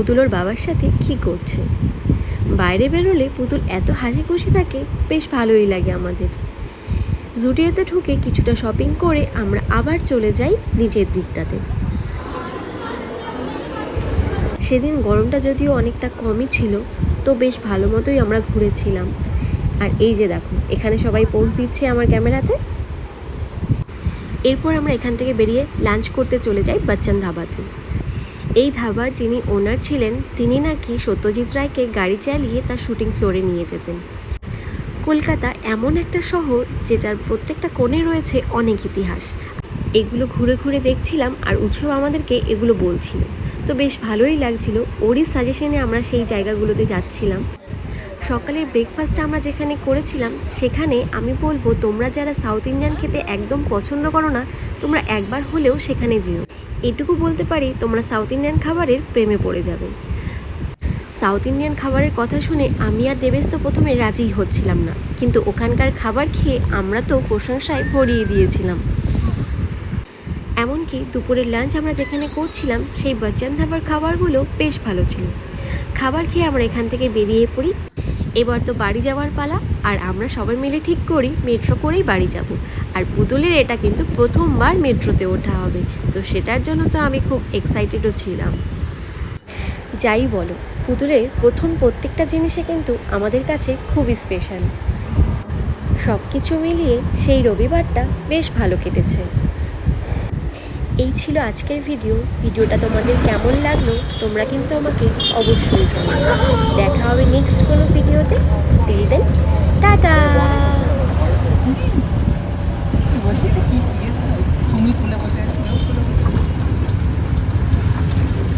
পুতুল ওর বাবার সাথে কি করছে। বাইরে বেরোলে পুতুল এত হাসি খুশি থাকে, বেশ ভালোই লাগে আমাদের। জুডিওতে ঢুকে কিছুটা শপিং করে আমরা আবার চলে যাই নিচের দিকটাতে। সেদিন গরমটা যদিও অনেকটা কমই ছিল, তো বেশ ভালো মতোই আমরা ঘুরেছিলাম। আর এই যে দেখো, এখানে সবাই পোজ দিচ্ছে আমার ক্যামেরাতে। এরপর আমরা এখান থেকে বেরিয়ে লাঞ্চ করতে চলে যাই বচ্চন ধাবাতে। এই ধাবার যিনি ওনার ছিলেন, তিনি নাকি সত্যজিৎ রায়কে গাড়ি চালিয়ে তার শুটিং ফ্লোরে নিয়ে যেতেন। কলকাতা এমন একটা শহর যেটার প্রত্যেকটা কোণে রয়েছে অনেক ইতিহাস। এগুলো ঘুরে ঘুরে দেখছিলাম আর উৎসব আমাদেরকে এগুলো বলছিল, তো বেশ ভালোই লাগছিল। ওরই সাজেশনে আমরা সেই জায়গাগুলোতে যাচ্ছিলাম। সকালের ব্রেকফাস্টটা আমরা যেখানে করেছিলাম, সেখানে আমি বলবো তোমরা যারা সাউথ ইন্ডিয়ান খেতে একদম পছন্দ করো না, তোমরা একবার হলেও সেখানে যেও। এটুকু বলতে পারি, তোমরা সাউথ ইন্ডিয়ান খাবারের প্রেমে পড়ে যাবে। সাউথ ইন্ডিয়ান খাবারের কথা শুনে আমি আর দেবেশ তো প্রথমে রাজিই হচ্ছিলাম না, কিন্তু ওখানকার খাবার খেয়ে আমরা তো প্রশংসায় ভরিয়ে দিয়েছিলাম। এমনকি দুপুরের লাঞ্চ আমরা যেখানে করছিলাম, সেই বচ্চন ধাবার খাবারগুলো বেশ ভালো ছিল। খাবার খেয়ে আমরা এখান থেকে বেরিয়ে পড়ি। এবার তো বাড়ি যাওয়ার পালা, আর আমরা সবাই মিলে ঠিক করি মেট্রো করেই বাড়ি যাব। আর পুতুলের এটা কিন্তু প্রথমবার মেট্রোতে ওঠা হবে, তো সেটার জন্য তো আমি খুব এক্সাইটেডও ছিলাম। যাই বলো, পুতুলের প্রথম প্রত্যেকটা জিনিসে কিন্তু আমাদের কাছে খুবই স্পেশাল। সব কিছু মিলিয়ে সেই রবিবারটা বেশ ভালো কেটেছে। এই ছিল আজকের ভিডিওটা তোমাদের কেমন লাগলো তোমরা কিন্তু আমাকে অবশ্যই জানাবে। দেখা হবে নেক্সট কোনো ভিডিওতে। Till then, tata. বলছি কি তুলে বলতে